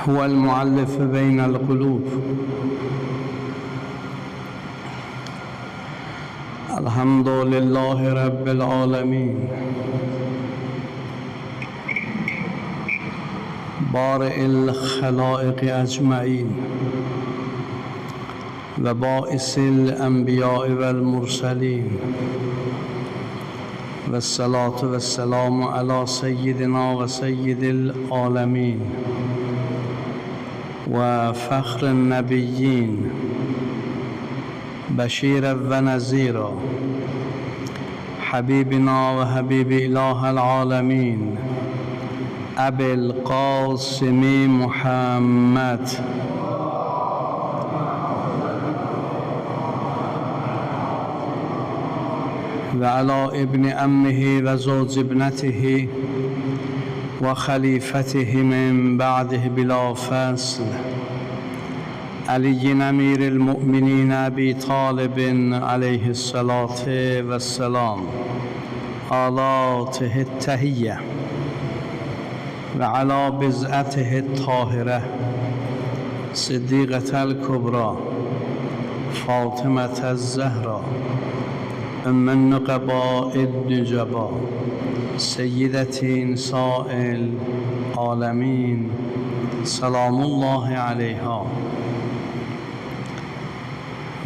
هو المؤلف بين القلوب. الحمد لله رب العالمين بارئ الخلائق أجمعين وبائس الأنبياء والمرسلين، والصلاة والسلام على سيدنا وسيد العالمين وفخر النبيين بشيرا ونذيرا حبيبنا وحبيب إله العالمين أبي القاسم محمد وعلى ابن أمه وزوج ابنته وخليفته من بعده بلا فصل علي أمير المؤمنين أبي طالب عليه الصلاة والسلام، آلاته التهية وعلى بزعته الطاهرة صديقة الكبرى فاطمة الزهراء أم النقباء النجباء سيدة نساء العالمين سلام الله عليها،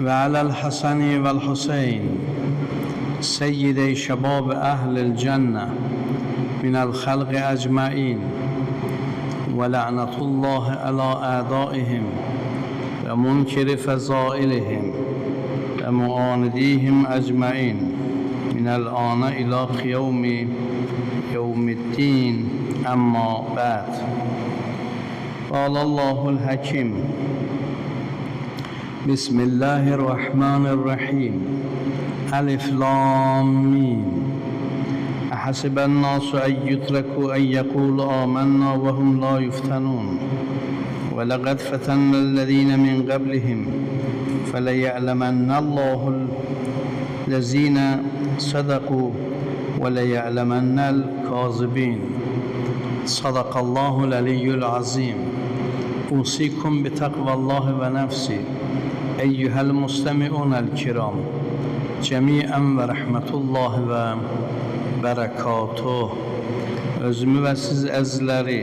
وعلى الحسن والحسين سيدي شباب أهل الجنة من الخلق أجمعين، ولعنة الله على أعدائهم ومنكر فضائلهم ومعانديهم أجمعين من الآن إلى يوم الدين. أما بعد، قال الله الحكيم: بسم الله الرحمن الرحيم. ألف لام ميم. أحسب الناس أن يتركوا أن يقولوا آمنا وهم لا يفتنون، ولقد فتنا الذين من قبلهم فليعلمن الله الذين صدقوا وليعلمن الكاذبين. صدق الله العلي العظيم. أوصيكم بتقوى الله ونفسي أيها المستمعون الكرام جميعا ورحمة الله وبركاته. Özümü və siz əzizləri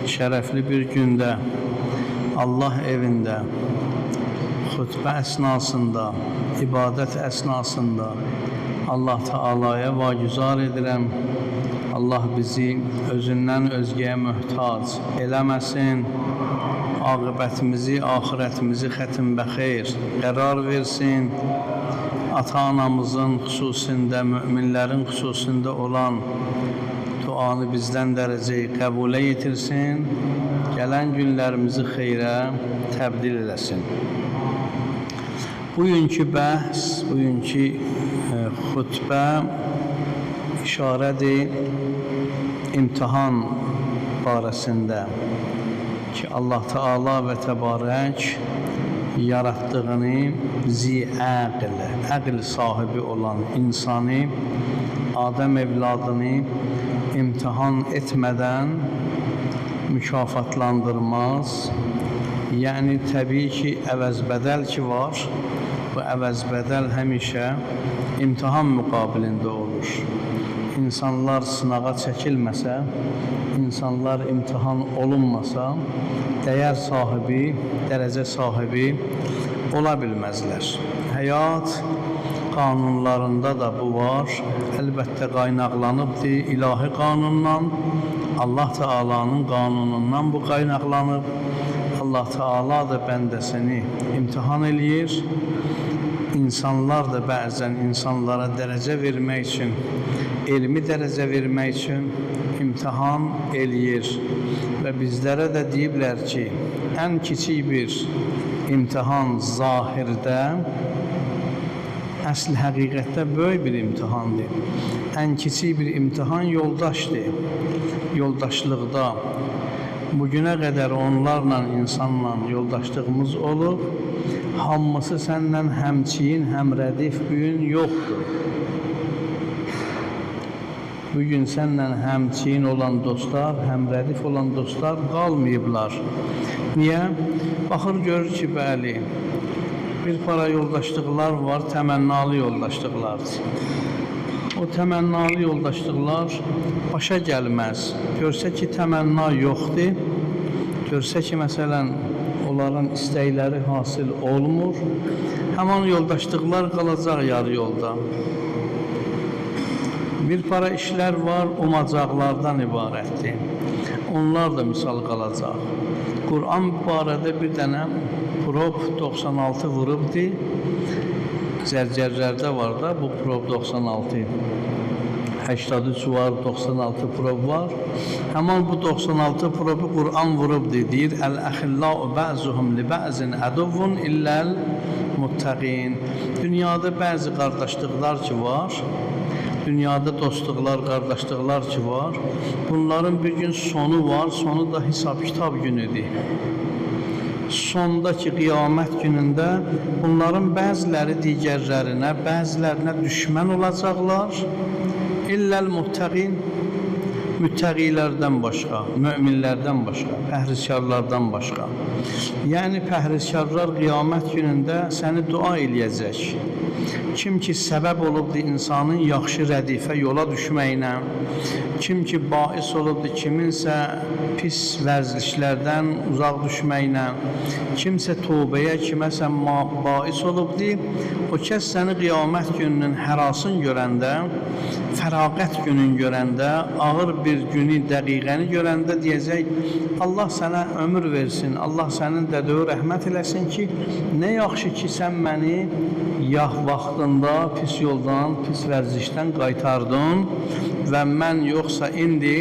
şərəfli bir gündə Allah evində xutbə əsnasında, ibadət əsnasında Allah Teala'ya vagüzar edirəm. Allah bizi özündən özgəyə möhtac eləməsin. Aqibətimizi, axirətimizi xətimə xeyr qərar versin. Ata-anamızın xüsusində, müminlərin xüsusində olan duanı bizdən dərəcəyi qəbulə yetirsin. Gələn günlərimizi xeyrə təbdil eləsin. Bugünkü bəhs, bugünkü xutbə işarədir imtihan barəsində ki, Allah Teala və Təbarək yaratdığını əql sahibi olan insanı, Adəm evladını imtihan etmədən mükafatlandırmaz. Yəni, təbii ki, əvəz-bədəl ki var, bu əvəz-bədəl həmişə imtihan müqabilində olur. İnsanlar sınağa çəkilməsə, insanlar imtihan olunmasa, dəyər sahibi, dərəcə sahibi ola bilməzlər. Həyat qanunlarında da bu var. Əlbəttə qaynaqlanıbdır ilahi qanundan, Allah Teala'nın qanunundan bu qaynaqlanıb. Allah Teala da bəndəsini imtihan eləyir. İnsanlar da bəzən insanlara dərəcə vermək üçün, elmi dərəcə vermək üçün imtihan eləyir. Və bizlərə də deyiblər ki, ən kiçik bir imtihan zahirdə, əsl həqiqətdə böyük bir imtihandır. Ən kiçik bir imtihan yoldaşdır. Yoldaşlıqda bugünə qədər onlarla, insanla yoldaşlığımız olub. Hamısı səndən həmçiyin, həmrədif, bu gün yoxdur. Bugün sənlə həmçin olan dostlar, həmrədif olan dostlar qalmayıblar. Niyə? Baxır, görür ki, bəli, bir para yoldaşlıqlar var, təmənnalı yoldaşlıqlardır. O təmənnalı yoldaşlıqlar başa gəlməz. Görsə ki, təmənna yoxdur, görsə ki, məsələn, onların istəkləri hasil olmur, həman yoldaşlıqlar qalacaq yarı yolda. Bir para işlər var, umacaqlardan ibarətdir. Onlar da misal qalacaq. Quran barədə bir dənə Prop 96 vurubdur. Zərgərlərdə var da bu Prop 96. 83 var, 96 Prop var. Həman bu 96 Propu Quran vurubdur. Deyir, Əl-əxilləu bə'zuhum li bə'zin əduvun illəl muttəqin. Dünyada bəzi qardaşlıqlar ki var, dünyada dostluqlar, qardaşlıqlar ki var, bunların bir gün sonu var, sonu da hesab-kitab günüdür. Sondakı qiyamət günündə bunların bəziləri digərlərinə, bəzilərinə düşmən olacaqlar. İlləl muttəqin, müttəqilərdən başqa, möminlərdən başqa, pəhrizkarlardan başqa. Yəni, pəhrizkarlar qiyamət günündə səni dua eləyəcək. Kim ki səbəb olubdur insanın yaxşı rədifə yola düşməyinə, kim ki bais olubdur kiminsə pis vərzişlərdən uzaq düşməyinə, kimsə tövbəyə, kiməsə bais olubdur, o kəs səni qiyamət gününün hərasını görəndə, fəraqət günün görəndə, ağır bir günü, dəqiqəni görəndə deyəcək, Allah sənə ömür versin, Allah sənin dədəyə rəhmət eləsin ki, nə yaxşı ki sən məni vaxtında pis yoldan, pis vərzişdən qaytardın və mən yoxsa indi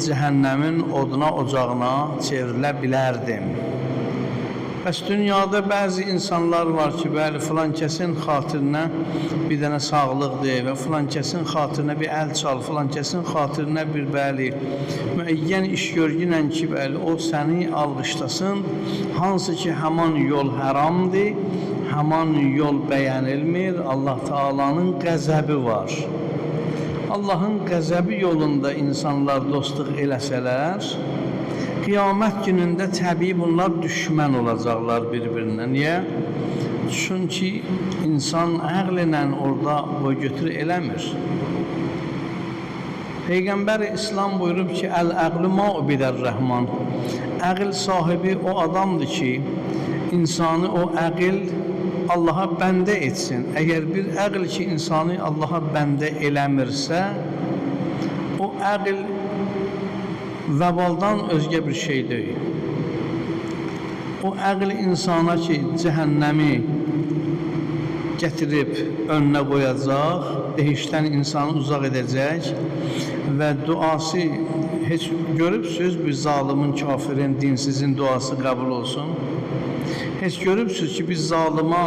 cəhənnəmin oduna, ocağına çevrilə bilərdim. Bəs dünyada bəzi insanlar var ki, bəli, filan kəsin xatirinə bir dənə sağlıqdır və filan kəsin xatirinə bir əl çal, filan kəsin xatirinə bir bəli, müəyyən iş görgünlə ki, bəli, o səni alqışlasın, hansı ki, həman yol həramdır, həman yol bəyənilmir, Allah Taalanın qəzəbi var. Allahın qəzəbi yolunda insanlar dostluq eləsələr, qiyamət günündə təbii bunlar düşmən olacaqlar bir-birinə. Niyə? Çünki insan əqllə orada boy götür eləmir. Peyğəmbər İslam buyurub ki, Əl-əqlü ma'ubidər rəhman. Əql sahibi o adamdır ki, insanı o əql Allaha bəndə etsin. Əgər bir əql ki, insanı Allaha bəndə eləmirsə, o əql vəbaldan özgə bir şey deyil. O əql insana ki, cəhənnəmi gətirib önünə qoyacaq, behişdən insanı uzaq edəcək və duası, heç görübsünüz bir zalimin, kafirin, dinsizin duası qəbul olsun. Heç görübsünüz ki, biz zalıma,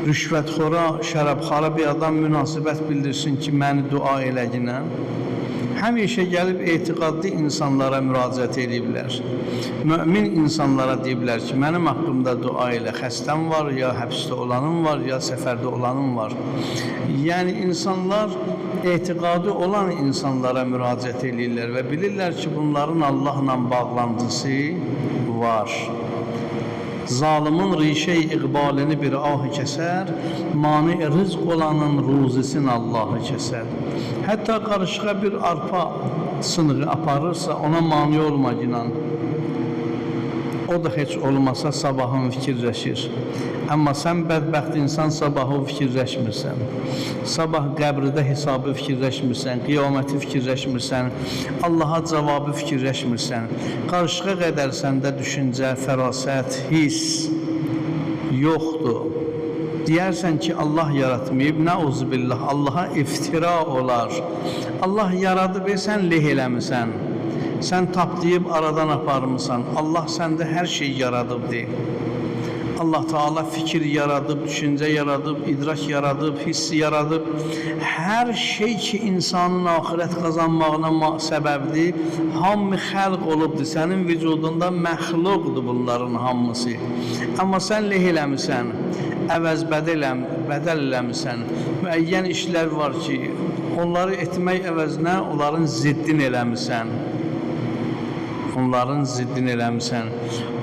rüşvətxora, şərəbxara bir adam münasibət bildirsin ki, məni dua eləginə. Həmişə gəlib etiqadlı insanlara müraciət ediblər. Mömin insanlara deyiblər ki, mənim haqqımda dua elə, xəstəm var, ya həbsdə olanım var, ya səfərdə olanım var. Yəni, insanlar etiqadı olan insanlara müraciət edirlər və bilirlər ki, bunların Allahla bağlantısı var. Zalimin rişe-i iqbalini bir ahı kəsər, mani rızq olanın ruzisin Allahı kəsər. Hətta qarışığa bir arpa sınığı aparırsa, ona mani olmaginan, o da heç olmasa sabahın fikirləşir. Amma sən bədbəxt insan sabahı fikirləşmirsən. Sabah qəbridə hesabı fikirləşmirsən, qiyaməti fikirləşmirsən, Allaha cavabı fikirləşmirsən. Qarışığa qədər səndə düşüncə, fərasət, hiss yoxdur. Deyərsən ki, Allah yaratmayıb, nəuzubillah, Allaha iftira olar. Allah yaradıb, sən leh eləmirsən. Sən tapdıyıb aradan aparmısan. Allah səndə hər şey yaradıbdır. Allah Teala fikir yaradıb, düşüncə yaradıb, idrak yaradıb, hissi yaradıb. Hər şey ki, insanın axirət qazanmağına səbəbdir, hamı xəlq olubdur. Sənin vücudunda məxluqdur bunların hamısı. Amma sən leh eləmirsən, əvəz bədəl eləmirsən. Müəyyən işlər var ki, Onları etmək əvəzinə onların ziddini eləmisən. Onların ziddini eləmisən.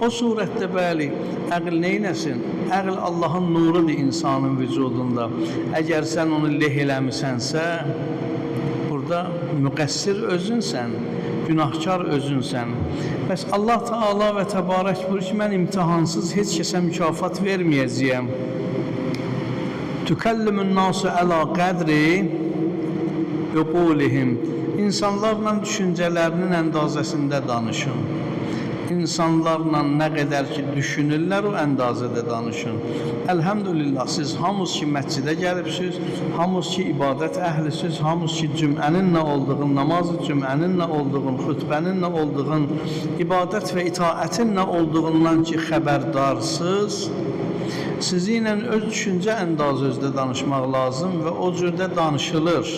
O surətdə bəli, əql neynəsin? Əql Allahın nurudur insanın vücudunda. Əgər sən onu leh eləmisənsə, burada müqəssir özünsən, günahkar özünsən. Bəs Allah Teala və Təbarək buyurur ki, mən imtihansız heç kəsə mükafat verməyəcəyəm. Tükəllimun nasu əla qədri uqulihim. İnsanlarla düşüncələrinin əndazəsində danışın. İnsanlarla nə qədər ki düşünürlər, o əndazədə danışın. Əlhəmdülillah, siz hamınız ki məscidə gəlibsiniz, hamınız ki ibadət əhlisiniz, hamınız ki cümənin nə olduğun, namazı cümənin nə olduğun, xütbənin nə olduğun, ibadət və itaətin nə olduğundan ki xəbərdarsınız, sizinlə öz düşüncə əndazəsində danışmaq lazım və o cürdə danışılır.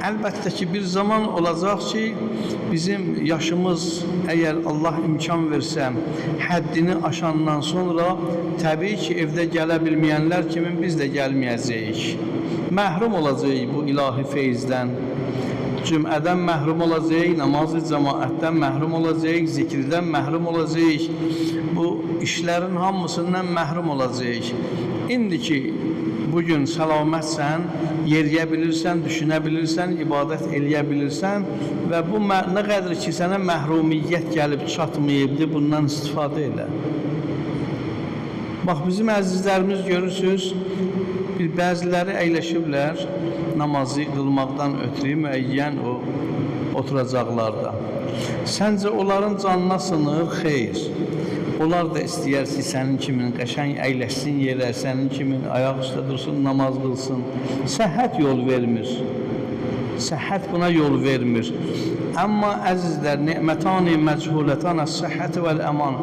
Əlbəttə ki, bir zaman olacaq ki, bizim yaşımız, əgər Allah imkan versə, həddini aşandan sonra, təbii ki, evdə gələ bilməyənlər kimi biz də gəlməyəcəyik. Məhrum olacaq bu ilahi feyizdən. Cümədən məhrum olacaq, namazı cəmaətdən məhrum olacaq, zikirdən məhrum olacaq, bu işlərin hamısından məhrum olacaq. İndi ki, bugün səlamətsən, yeriyə bilirsən, düşünə bilirsən, ibadət eləyə bilirsən və bu nə qədər ki, sənə məhrumiyyət gəlib çatmayıbdır, bundan istifadə elə. Bax, bizim əzizlərimiz görürsünüz, bəziləri əyləşiblər namazı qılmaqdan ötürü müəyyən o oturacaqlarda. Səncə onların canına sınır? Xeyr. Onlar da istəyər ki, sənin kimin qəşəng əyləşsin yerə, sənin kimin ayaq üstə dursun, namaz qılsın. Səhhət yol vermir. Səhhət buna yol vermir. Amma əzizlər, nemətani məchulətən əs-səhhəti vəl-əman.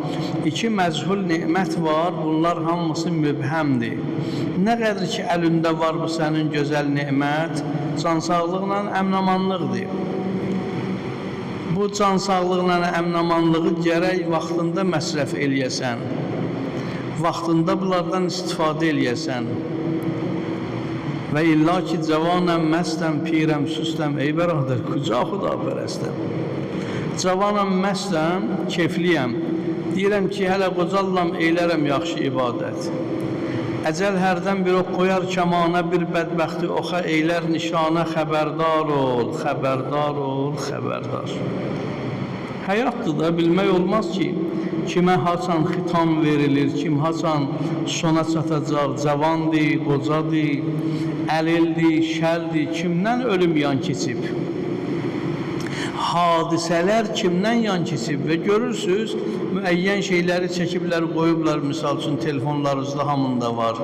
İki məchul nemət var, bunlar hamısı mübhəmdir. Nə qədər ki, əlində var bu sənin gözəl nemət, cansağlıqla əmnamanlıqdır. Bu can sağlığına, əmnamanlığı gərək vaxtında məsrəf eləyəsən. Vaxtında bunlardan istifadə eləyəsən. Və illa ki, cavanəm, məstəm, pirəm, süstəm, ey bərahdır, kuca xuda pərəstəm. Cavanəm, məstəm, keyfliyəm. Deyirəm ki, hələ qocallam, eylərəm yaxşı ibadət. Əcəl hərdən bir o qoyar kəmana, bir bədbəxti oxa eylər nişana, xəbərdar ol, xəbərdar ol, xəbərdar. Həyatdır da, bilmək olmaz ki, kimə haçan xitam verilir, kim haçan sona çatacaq, cavandır, qocadır, əlildir, şəldir, kimdən ölüm yan keçib? Hadisələr kimdən yan keçib və görürsünüz, müəyyən şeyləri çəkiblər, qoyublar, misal üçün telefonlarınızda hamında var.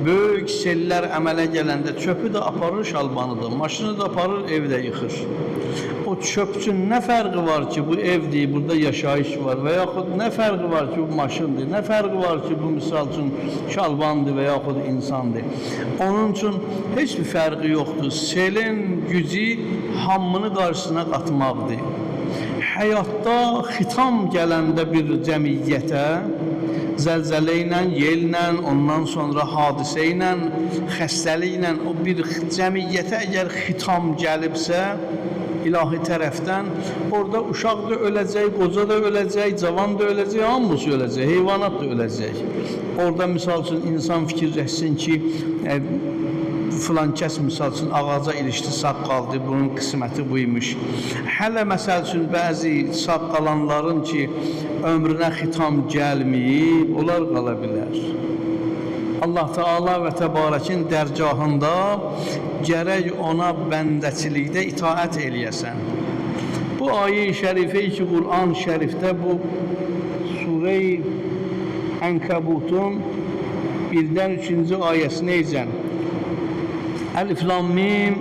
Böyük sellər əmələ gələndə çöpü də aparır, şalbanıdır, maşını da aparır, evdə yıxır. O çöp üçün nə fərqi var ki, bu evdir, burada yaşayış var və yaxud nə fərqi var ki, bu maşındır, nə fərqi var ki, bu misal üçün şalbandır və yaxud insandır. Onun üçün heç bir fərqi yoxdur. Selin gücü hamını qarşısına qatmaqdır. Həyatda xitam gələndə bir cəmiyyətə, zəlzələ ilə, yellə, ondan sonra hadisə ilə, xəstəliklə, o bir cəmiyyətə əgər xitam gəlibsə, ilahi tərəfdən, orada uşaq da öləcək, qoca da öləcək, cavan da öləcək, hamısı öləcək, heyvanat da öləcək. Orada misal üçün insan fikirləşsin ki, filan kəs misal üçün ağaca ilişdi, sağ qaldı, bunun qisməti buymuş. Hələ məsəl üçün bəzi sağ qalanların ki, ömrünə xitam gəlməyib, onlar qala bilər. Allah Teala və Təbarəkin dərgahında gərək ona bəndəçilikdə itaət eləyəsən. Bu ayə-i şərifə ki, Qur'an şərifdə bu Surə-i Ənkəbutun 1-dən 3-cü ayəsini ecən. Əlif lam mim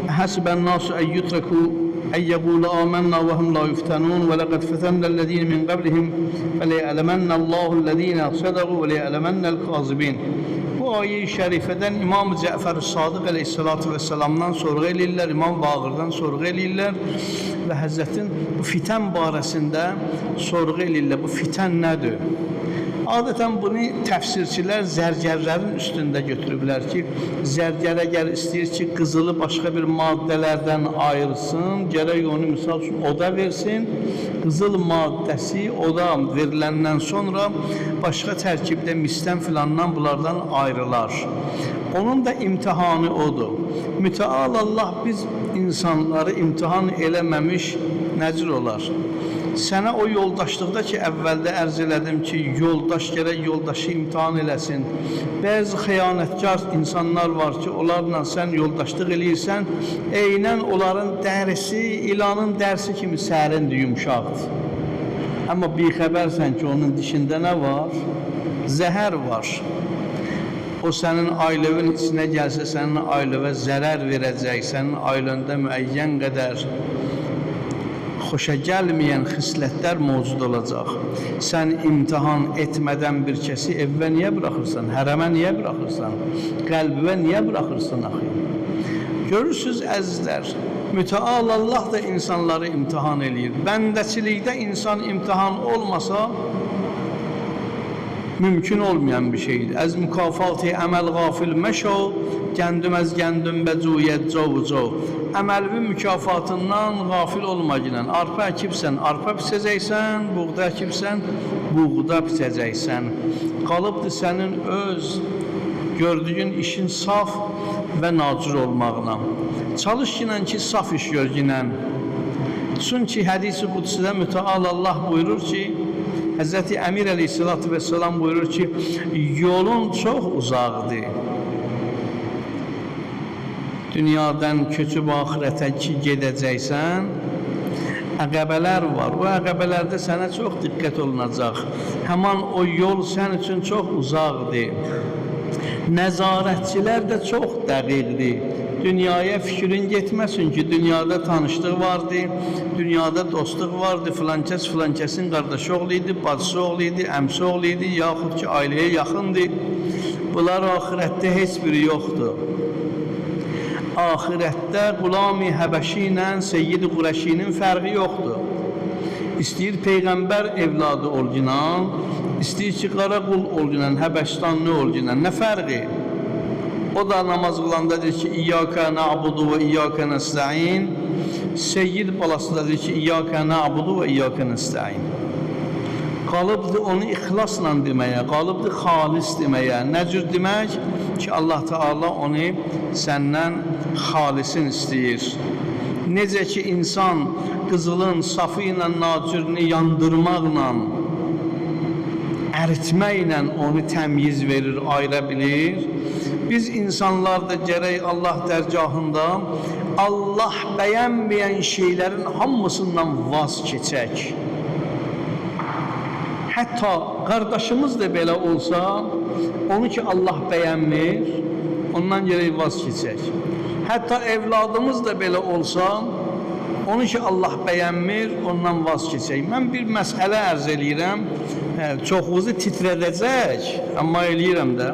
Həsibən nasu əyyutraku əyyəqulu amennə və hum la yuftənun və ləqəd fətənnəl-ləzīne min qablihim və liyələmənnəllâhu'l-ləzīne sədəqu və liyələmənnəl-kazibin. Bu ayə-i şərifədən İmam-ı Cəfər Sadiq əleyhissalatu vesselamdan sorğu eləyirlər, İmam Bağırdan sorğu eləyirlər və Həzrətin bu fitən barəsində sorğu eləyirlər. Bu fitən nədir? Adətən bunu təfsirçilər zərgərlərin üstündə götürüblər ki, zərgər əgər istəyir ki, qızılı başqa bir maddələrdən ayırsın, gərək onu misal üçün oda versin, qızıl maddəsi oda veriləndən sonra başqa tərkibdə misdən filandan bunlardan ayrılar. Onun da imtihanı odur. Müteal Allah biz insanları imtihan eləməmiş necür olar? Sənə o yoldaşlıqda ki, əvvəldə ərz elədim ki, yoldaş gərək yoldaşı imtihan eləsin. Bəzi xəyanətkar insanlar var ki, onlarla sən yoldaşlıq eləyirsən, eynən onların dərisi, ilanın dərsi kimi sərindir, yumşaqdır. Amma bixəbərsən ki, onun dişində nə var? Zəhər var. O sənin ailövün içinə gəlsə, sənin ailövə zərər verəcək, sənin ailəndə müəyyən qədər xoşa gəlməyən xislətlər mövcud olacaq. Sən imtihan etmədən bir kəsi evvə niyə buraxırsan, hərəmə niyə buraxırsan, qəlbivə niyə buraxırsan axı? Görürsünüz əzizlər, müteal Allah da insanları imtihan eləyir. Bəndəçilikdə insan imtihan olmasa, mümkün olmayan bir şeydir. Ez mükafatı əməl gafil məşo, gəndüm əz gəndüm bəcuyyət cavucav. Əməlvi mükafatından gafil olmaqla, arpa əkibsən, arpa pisəcəksən, buğda əkibsən, buğda pisəcəksən. Qalıbdır sənin öz gördüyün işin saf və nacir olmaqla. Çalış ki, saf iş gör ginən. Çünki hədis-i qudsidə müteal Allah buyurur ki, Hz. Əmir əleyhissalatü vesselam buyurur ki, yolun çox uzaqdır. Dünyadan köçüb axirətə ki, gedəcəksən, əqəbələr var. O əqəbələrdə sənə çox diqqət olunacaq. Həman o yol sən üçün çox uzaqdır. Nəzarətçilər də çox dəqiqdir. Dünyaya fikrin getməsin ki, dünyada tanışlıq vardı, dünyada dostluq vardı, filankəs filankəsin qardaşı oğlu idi, bacısı oğlu idi, əmsi oğlu idi, yaxud ki, ailəyə yaxındır. Bunlar ahirətdə heç biri yoxdur. Ahirətdə Qulami Həbəşi ilə Seyyid-i Qurəşinin fərqi yoxdur. İstəyir Peyğəmbər evladı olginan, istəyir ki, qara qul olginan, Həbəşistanlı olginan, nə fərqi? O da namaz qılanda deyir ki, İyyəkə na'budu və İyyəkə nəstəin. Seyyid balası da deyir ki, İyyəkə na'budu və İyyəkə nəstəin. Qalıbdır onu ixlasla deməyə, qalıbdır xalis deməyə. Nə cür demək? Ki, Allah Teala onu səndən xalisin istəyir. Necə ki, insan qızılın safı ilə nacirini yandırmaqla, əritməklə onu təmyiz verir, ayıra bilir. Biz insanlar da gərək Allah dərgahında Allah bəyənməyən şeylərin hamısından vaz keçək. Hətta qardaşımız da belə olsa, onu ki Allah bəyənmir, ondan gərək vaz keçək. Hətta evladımız da belə olsa, onu ki Allah bəyənmir, ondan vaz keçək. Mən bir məsələ ərz eləyirəm, çoxunuzu titrədəcək, amma eləyirəm də.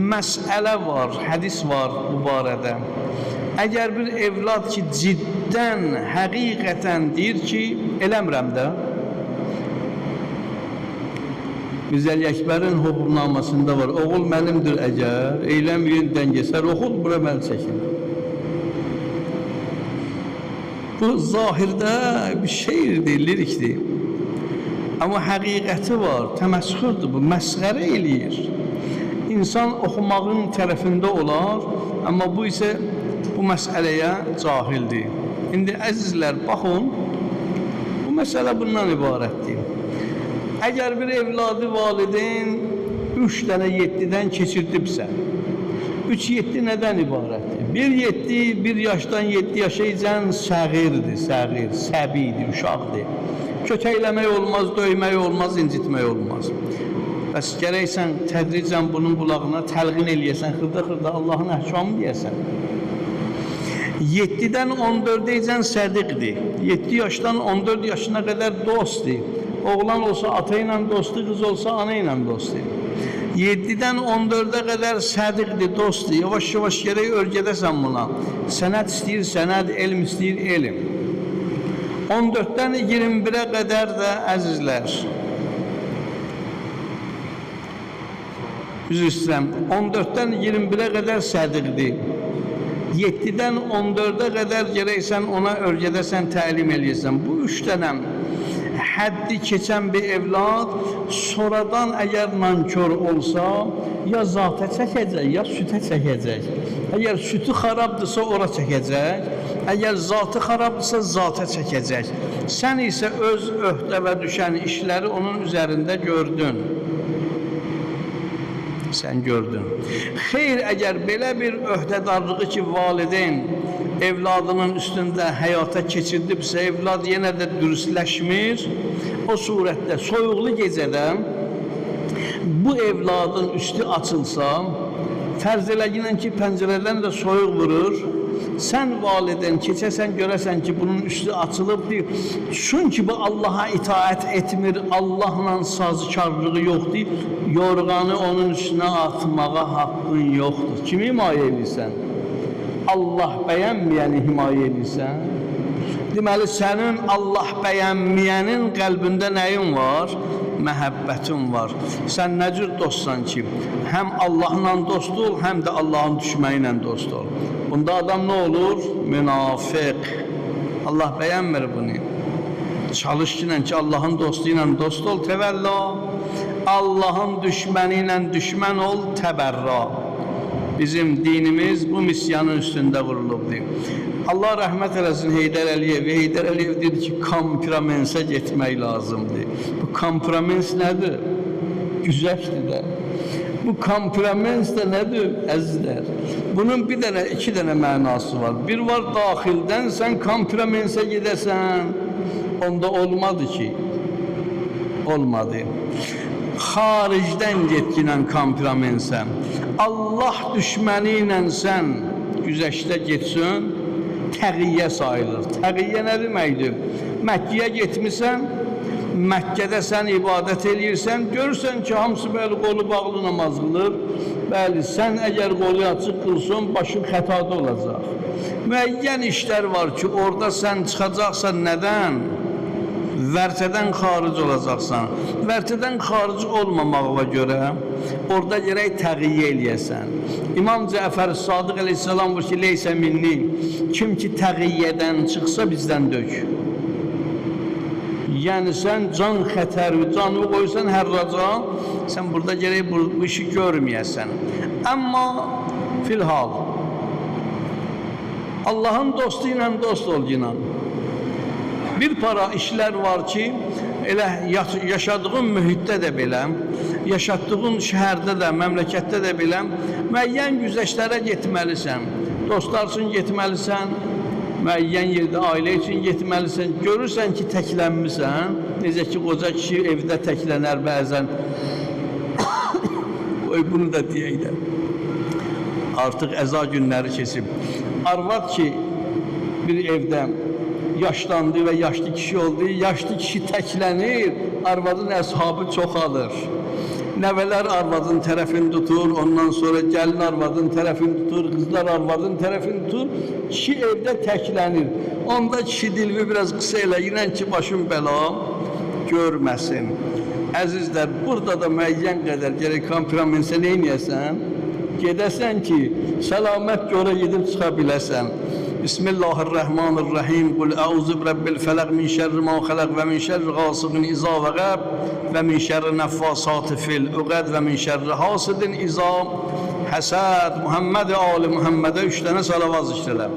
Məsələ var, hədis var bu barədə. Əgər bir evlad ki ciddən, həqiqətən deyir ki, eləmirəm də. Güzel Əkbərin hukuknamasında var. Oğul mənimdir əgər, eyləməyin dəngəsər, oxul bura məl çəkin. Bu zahirdə bir şeirdir, lirikdir. Amma həqiqəti var, təməssüxürdür bu, məsxərə eləyir. İnsan oxumağın tərəfində olar, amma bu isə bu məsələyə cahildir. İndi əzizlər, baxın, bu məsələ bundan ibarətdir. Əgər bir evladı valideyn 3 dənə 7-dən keçirdibsə, 3-7 nədən ibarətdir? 1-7, 1 yaşdan 7 yaşa icən səğirdir, səğir, səbidir, uşaqdır. Kötəkləmək olmaz, döymək olmaz, incitmək olmaz. Bəs gərəksən tədricən bunun qulağına təlqin eləyəsən, xırda-xırda Allahın əhkamı deyəsən. 7-dən 14-ə icən sədiqdir. 7 yaşdan 14 yaşına qədər dostdur. Oğlan olsa ata ilə dostdur, qız olsa ana ilə dostdur. 7-dən 14-ə qədər sədiqdir, dostdur. Yavaş-yavaş gərək örgədəsən buna. Sənət istəyir, sənət, elm istəyir, elm. 14-dən 21-ə qədər də əzizlər. Üzr istəyirəm, 14-dən 21-ə qədər sədirdir. 7-dən 14-ə qədər gərək sən ona örgədəsən, təlim eləyəsən. Bu 3 dənə həddi keçən bir evlad sonradan əgər nankör olsa, ya zatə çəkəcək, ya sütə çəkəcək. Əgər sütü xarabdırsa, ora çəkəcək. Əgər zatı xarabdırsa, zatə çəkəcək. Sən isə öz öhdəvə düşən işləri onun üzərində gördün. Sən gördün. Xeyr, əgər belə bir öhdədarlığı ki, valideyn evladının üstündə həyata keçirdibsə, evlad yenə də dürüstləşmir, o surətdə soyuqlu gecədə bu evladın üstü açılsa, fərz eləginən ki, pəncərədən də soyuq vurur, sən valideyn keçəsən, görəsən ki, bunun üstü açılıbdır, çünki bu Allaha itaət etmir, Allahla sazkarlığı yoxdur, yorğanı onun üstünə atmağa haqqın yoxdur. Kimi himayə edirsən? Allah bəyənməyəni himayə edirsən? Deməli, sənin Allah bəyənməyənin qəlbində nəyin var? Məhəbbətin var. Sən nə cür dostsan ki, həm Allahla dost ol, həm də Allahın düşməyi ilə dost ol. Bunda adam nə olur? Münafiq. Allah bəyənmir bunu. Çalış ki, Allahın dostu ilə dost ol, təvəlla. Allahın düşməni ilə düşmən ol, təbərra. Bizim dinimiz bu misyanın üstündə qurulubdur. Allah rəhmət eləsin Heydər Əliyev. Heydər Əliyev dedi ki, kompromensə getmək lazımdır. Bu kompromens nədir? Güzəşdir də. Bu kompromens də nədir? Əzizlər. Bunun bir dənə, iki dənə mənası var. Bir var, daxildən sən kompromensə gedəsən, onda olmadı ki. Olmadı. Xaricdən getkinən kompromensə. Allah düşməni ilə sən güzəşdə getsin, təqiyyə sayılır. Təqiyyə nə deməkdir? Məkkəyə getmirsən, Məkkədə sən ibadət eləyirsən, görürsən ki, hamısı bəli qolu bağlı namaz qılır. Bəli, sən əgər qolu açıq qılsın, başın xətada olacaq. Müəyyən işlər var ki, orada sən çıxacaqsan nədən? Vərtədən xaric olacaqsan. Vərtədən xaric olmamağına görə orada gərək təqiyyə eləyəsən. İmam Cəfər Sadiq əleyhissalam var ki, leysə minni, kim ki təqiyyədən çıxsa bizdən dök. Yəni sən can xətəri, canı qoysan hər raca, sən burada gərək bu işi görməyəsən. Amma filhal, Allahın dostu ilə dost ol inan. Bir para işlər var ki, elə yaşadığın mühitdə də belə, yaşadığın şəhərdə də, məmləkətdə də belə, müəyyən güzəştlərə getməlisən, dostlar üçün getməlisən, müəyyən yerdə ailə üçün getməlisən, görürsən ki, təklənmirsən, necə ki, qoca kişi evdə təklənər bəzən, bunu da deyək də, artıq əza günləri keçib, arvad ki, bir evdə yaşlandı və yaşlı kişi oldu, yaşlı kişi təklənir, arvadın əshabı çoxalır. Nəvələr arvadın tərəfini tutur, ondan sonra gəlin arvadın tərəfini tutur, qızlar arvadın tərəfini tutur, kişi evdə təklənir. Onda kişi dilvi biraz qısa eləyirən ki, başın bəla görməsin. Əzizlər, burada da müəyyən qədər gərək kompromensə neynəyəsən? Gedəsən ki, səlamət görə gedib çıxa biləsən. Bismillahirrahmanirrahim. Qul əuzu birabbil fələq min şərri ma xələq və min şərri qasiqin izə vəqəb və min şərri nəffasati fil uqəd və min şərri hasidin izə həsəd. Muhammed Ali Muhammedə 3 dənə salavat zikr elə.